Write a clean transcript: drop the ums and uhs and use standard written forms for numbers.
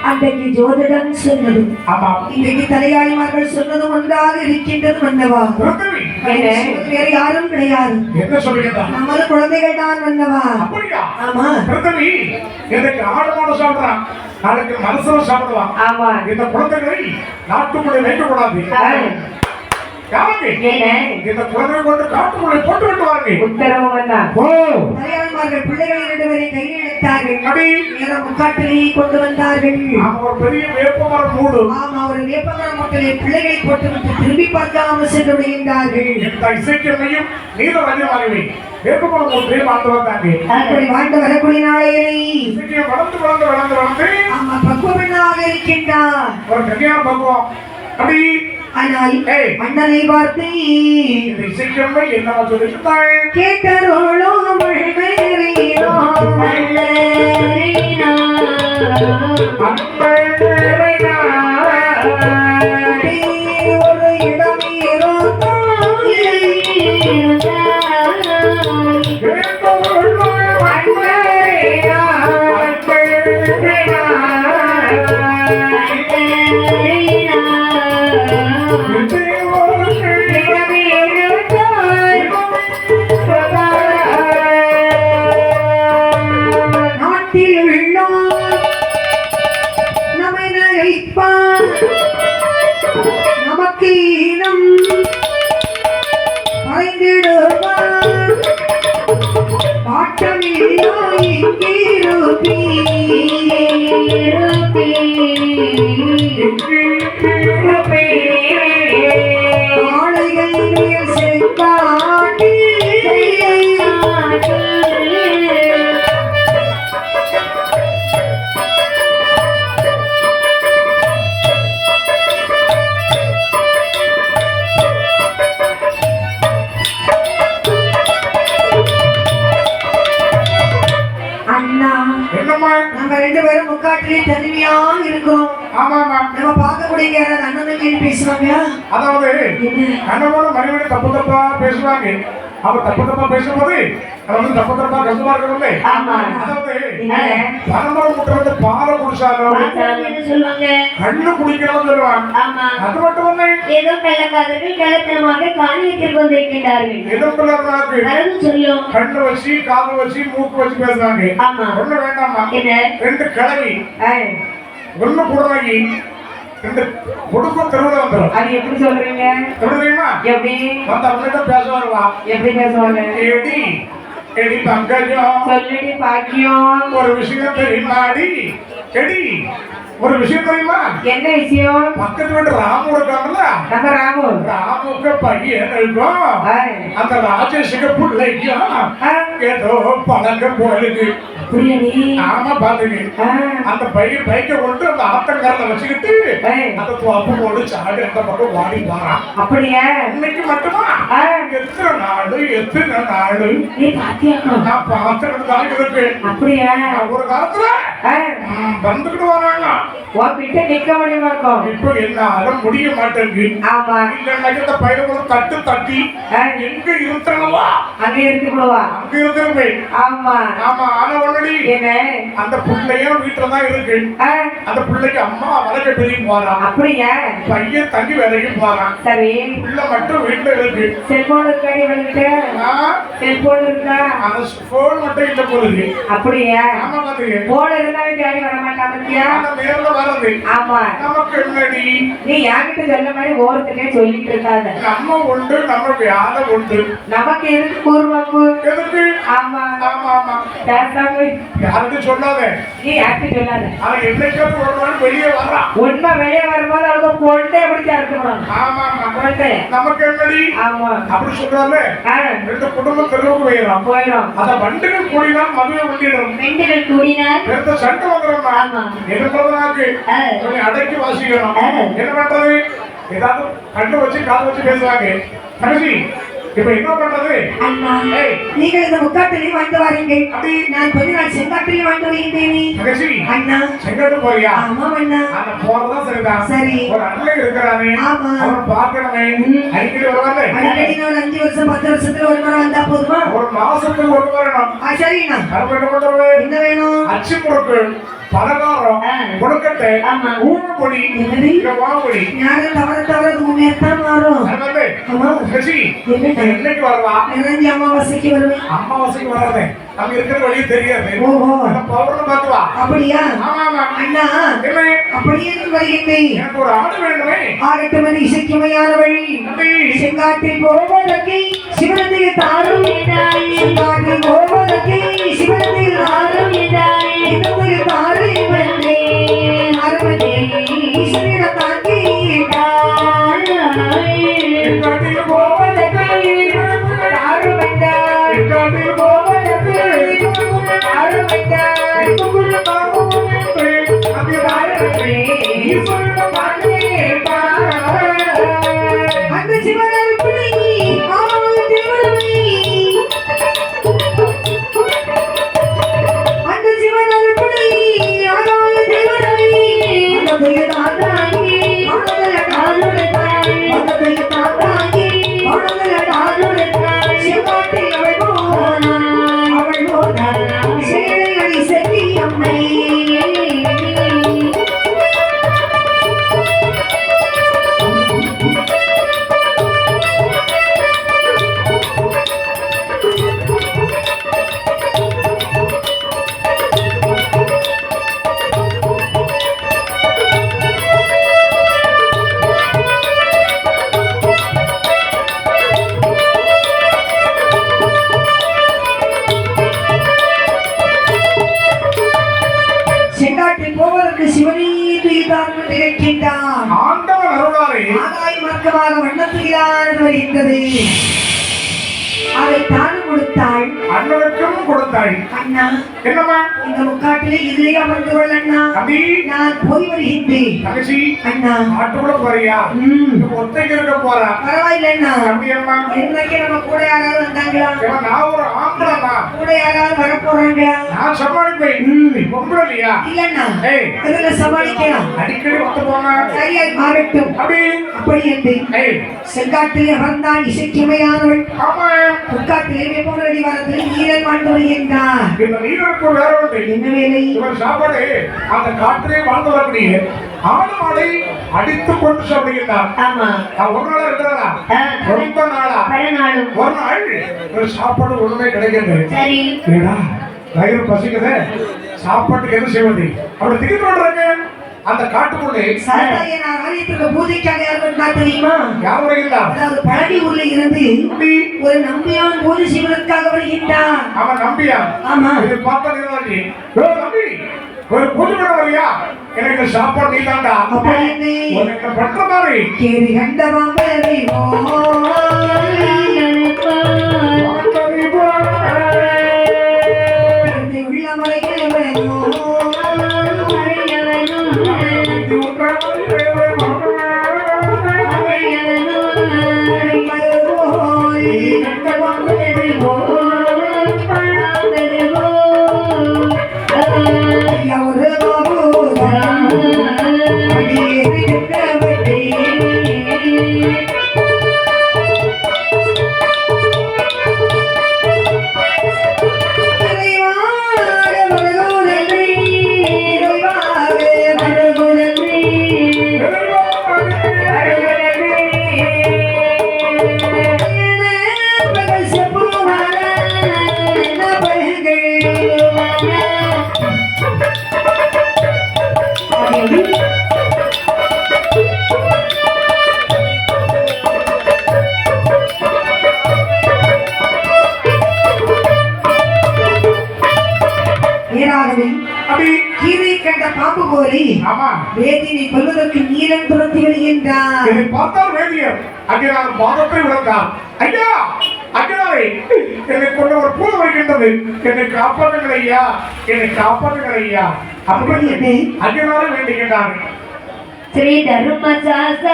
அன்றைக்கு ஜோதிடம் சொன்னது இன்றைக்கு தலையாளிமார்கள் சொன்னதும் ஒன்றாக இருக்கின்றது மன்னவா. வேற யாரும் கிடையாது, நமது குழந்தைகள் தான் மன்னவா. ஆமா நாளைக்கு மனசுல சாப்பிடுவான். ஆமா இந்த குழந்தைகளை நாட்டுக்குள்ளே வைக்கக்கூடாது. இந்த குழந்தை கொண்டு காட்டுக்குள்ளே போட்டு விட்டுவாங்க. உத்தரவு தலையாளர்கள் பிள்ளைகள் 2 பேரை கையில் எடுத்தார்கள். முக்காட்டிலே கொண்டு வந்தார்கள். ஒரு பெரிய வேப்பமரம் மூடு. ஆமா ஒரு வேப்பமரம் மூட்டிலே பிள்ளைகளை போட்டுவிட்டு திரும்பி பார்க்காமல் சென்று விடுகின்றார்கள். இசைக்கையும் நீரும் அதிகமாகவே வேப்பமரம் மூட்டை வாழ்ந்து வந்தாங்க. அப்படி வாழ்ந்து வரக்கூடிய நாளையிலே வளர்ந்து வளர்ந்து வளர்ந்து வளர்ந்து ஆமா பக்குவனாக இருக்கின்றார். ஒரு கல்யாண பக்குவம். அப்படி ஆனால் மன்னனை பார்த்து இசைக்கம்மை என்னவா சொல்லிட்டாள்? கேட்டரோளோ மழைரீனோ மழைரீனா அன்பரீனா ஒரு இடம் இருந்தாய் கேட்டரோளோ மழைரீனா அன்பரீனா நமக்கு இனம் மறைந்திடுவார் பாட்டமில்லோ இங்கிருப்பி ஆளைகள் மேல் செல்வாட்டி நம்ம 2 பேரும் முக்காட்டிலே தனிமையா இருக்கோம். ஆமாமா நம்ம பார்க்கக்கூடிய யாராவது அண்ணன் பேசுவாங்க. அதாவது கணவனோட மனைவியோட தப்பு தப்பா பேசுவாங்க. அவர் தப்பு தப்பா பேசும்போது அவர் தப்பு தப்பா கஷ்டமா இருக்கணும்ல. அதாவது பரம்பரை முட்டை பாலை குடிச்சாலும் சொல்லுவாங்க கண்ணு குடிக்கணும்னு சொல்லுவாங்க. அது மட்டும் இல்லை ஏதோ கள்ளக்காரர்கள் கள்ளத்தனமாக காணியத்திற்கு வந்திருக்கின்றார்கள். ஏதோ கள்ளக்காரர்கள் சொல்லும் கண்ணு வச்சு காது வச்சு மூக்கு வச்சு பேசுறாங்க. ஒண்ணு வேண்டாமா 2 கிழவி ஒண்ணு புடவை 2 கொடுக்கும் தெருவுல வந்துடும். அது எப்படி சொல்றீங்க? தெரியுமா? எப்படி வந்து அவங்ககிட்ட பேச வருவா. எப்படி பேசுவாங்க? எடி பங்கஜம் சொல்லடி பாக்கியம் ஒரு விஷயம் தெரியுமாடி? எடி ஒரு விஷயம் தெரியுமா? என்ன விஷயம்? பக்கத்து வீட்டு ராமு இருக்காங்கல்ல, நம்ம ராமுக்கு பையன் இருக்கும். அந்த ராஜேஷுக்கு பிள்ளைக்கும் ஏதோ பழக்கம் போயிருக்கு. ஆமா பாத்துங்க, அந்த பைக்கை கொண்டு அந்த ஆத்தங்காரில் வச்சுக்கிட்டு அந்த தோப்பு போட்டு சாடு அந்த பக்கம் வாடி வாரான். அப்படியா? இன்னைக்கு மட்டுமா எத்தனை நாடு நீ பாத்தியா? நான் பார்த்துக்கிட்டுதான் இருக்கு. அப்படியா? ஒரு காலத்துல வந்துகிட்டு வராங்க. உன்கிட்ட நிக்க முடியுமா இருக்கும்? இப்ப என்னால முடிய மாட்டேங்குது. ஆமா இல்ல பயிரை தட்டு தட்டி எங்க இருந்தவா அங்க இருக்குவா அங்க இருக்கிறமே. ஆமா ஆமா ஆனா ஒண்ணடி என்ன அந்த பிள்ளையும் வீட்டுலதான் இருக்கு. அந்த பிள்ளைக்கு அம்மா வளர்க்க தெரியும் போறான். அப்படியா? பையன் தங்கி வேலைக்கு போறான். சரி பிள்ளை மட்டும் வீட்டுல இருக்கு. செல்போன் இருக்காடி வந்துட்டு? செல்போன் இருக்கா? அந்த போன் மட்டும் இல்ல போகுது. அப்படியா? ஆமா பாத்துங்க, போன் இருந்தாலும் தேடி வர மாட்டான் பத்தியா? நேர்ல வர்றது. ஆமா நமக்கு என்னடி நீ யார்கிட்ட சொல்ல மாதிரி ஓரத்துக்கே சொல்லிட்டு இருக்காத. நம்ம உண்டு நம்ம வேலை உண்டு. நமக்கு எதுக்கு கூர்வம்பு? எதுக்கு? ஆமா ஆமா ஆமா பேசாம யாருக்கும் சொல்லாத. நீ யார்கிட்ட சொல்லாத. அவன் என்னைக்காவது ஒரு நாள் வெளியே வர்றான். உண்மை வெளியே வரும்போது அவளுக்கு கொண்டே பிடிச்சா இருக்கணும். ஆமா ஆமா கொண்டே நமக்கு என்னடி? ஆமா அப்படி சொல்றாங்க. 2 குடும்பம் தெருவுக்கு போயிடும். அத வண்டிகள் கூடினால் மதுவை வண்டிடும். வண்டிகள் கூடினால் பெருத்த சண்டை வந்துடும்மா. எனக்கு அடக்கி வாசிக்கணும். என்ன பண்றது? ஏதாவது கண்டு வச்சு காது வச்சு பேசுவாங்க. தங்கச்சி இப்ப என்ன பண்றது? நீங்கள் இந்த முக்காட்டிலே வந்து வரீங்க. நான் கொஞ்ச நாள் செங்காட்டிலே வந்து வருகின்றேன். அண்ணா செங்காட்டு போறியா? ஆமா அண்ணா. அந்த போறதா சரிதான். சரி ஒரு அண்ணன் இருக்கிறானே, அவன் பார்க்கணுமே. அடிக்கடி வருவாங்க. அடிக்கடி நான் 5 வருஷம் 10 வருஷத்துல ஒரு முறை வந்தா போதுமா? ஒரு மாசத்துக்கு ஒரு முறை வேணும். சரிண்ணா. அப்ப என்ன பண்றது? என்ன வேணும்? அச்சு முறுக்கு, பலகாரம், கொழுக்கட்டை, ஊமப்பொடி, வாமொழி. ஞானம் தவற உண்மையத்தான் மாறும். என்னைக்கு வரவா? நிறைஞ்ச அமாவாசைக்கு வருவேன். அமாவாசைக்கு வராதே, அங்க இருக்கிற வழி தெரியாது. ஓஹோ, பௌர்ணமி பார்த்துவா. அப்படியா? ஆமா ஆமா. அண்ணா, அப்படியே வருகின்றேன். எனக்கு ஒரு ஆடு வேண்டுமே. ஆகட்டும், இசைக்குமையான வழி. செங்காட்டில் போவதற்கு சிவனத்தில் தாரும் இதாய். செங்காட்டில் போவதற்கு சிவனத்தில் தாரும் இதாய். இடத்தில் தாரும் வந்தே அரவணே ஈஸ்வர தாங்கி இதாய். செங்காட்டில் போவதற்கு தாரும் இதாய். செங்காட்டில் போவதற்கு தாரும் இதாய். குங்கும பாவமே அபிராமே ஈஸ்வர தாங்கி இதாய். அந்த சிவனல் பிள்ளை ஆமாம் தேவனே. அந்த சிவனல் பிள்ளை ஆமாம் தேவனே. அந்த தாத்தாங்கி அவளை தாளுடை அந்த தாத்தாங்கி அவளை தாளுடை சிவாட்டி அவள் போனா சேலை செட்டி அம்மை. செங்காட்டில் போவதற்கு சிவனே துயில்தான் நினைக்கின்றான். ஆண்டவன் அருளாரே ஆகாய மார்க்கமாக வண்ணத்துகிறான் வருகின்றது. அதை தானும் கொடுத்தாள், அண்ணனுக்கும் கொடுத்தாள். அண்ணா என்னம்மா? இந்த முக்காட்டிலே இதிலே அமர்ந்து கொள் அண்ணா. தம்பி, நான் போய் வருகின்றேன். தங்கச்சி, அண்ணா ஆட்டோட போறியா? ஒத்தைக்கு இருக்க போறா? பரவாயில்ல அண்ணா. தம்பி அம்மா, இன்னைக்கு நம்ம கூட யாராவது வந்தாங்களா? நான் ஒரு ஆம்பளமா, கூட யாராவது வர போறாங்களா? நான் சமாளிப்பேன். நீ பொம்பளை இல்லையா? இல்லண்ணா, ஏய், அதுல சமாளிக்கலாம். அடிக்கடி வந்து போனா சரியா மாறட்டும். அப்படி என்று செங்காட்டிலே அமர்ந்தான் இசைக்குமையானவள். ஆமா, முக்காட்டிலே வெப்பமடி வாரத்தில் நீரல் வாழ்ந்து வருகின்றார். இந்த நீருக்கு வேற ஒன்று. என்ன வேலை? இவர் சாப்பாடு அந்த காட்டிலே வாழ்ந்து வரக்கூடிய ஆடு மாடை அடித்து கொண்டு சாப்பிடுகிறார். ஆமா, ஒரு நாளா இருக்கிறதா? ரொம்ப நாளா? பல நாளும். ஒரு நாள் ஒரு சாப்பாடு ஒண்ணுமே கிடைக்கிறது. சரி, வயிறு பசிக்குது, சாப்பாட்டுக்கு எது செய்வது? அப்படி திடீர்னு பண்றாங்க. அந்த காட்டுக்குள்ளே பூஜைக்காக யாரும் தெரியுமா? யாரும் வருகின்றார். அதாவது பழனி ஊர்ல இருந்து ஒரு நம்பியான் பூஜை செய்வதற்காக வருகின்றான். அவன் நம்பியா? ஆமா. இது பார்த்தா நீ நம்பி ஒரு பூஜை பண்ண வரியா? எனக்கு சாப்பாடு நீ தாண்டா. உனக்கு பண்ற மாதிரி கேரி கண்டவாங்க கீரை கண்ட பாம்பு போலி வேதியை கொல்வதற்கு நீரன் துரத்தி வருகின்றார். இதை பார்த்தால் வேதியர் அங்கே பாதத்தை விளக்கார். ஐயா, அங்கனாரே, என்னை கொண்ட ஒரு பூ வருகின்றது, என்னை காப்பாற்றுங்கள் ஐயா, என்னை காப்பாற்றுங்கள் ஐயா. அப்படி அங்கனாரே வேண்டுகின்றார். श्री धर्म शास्त्र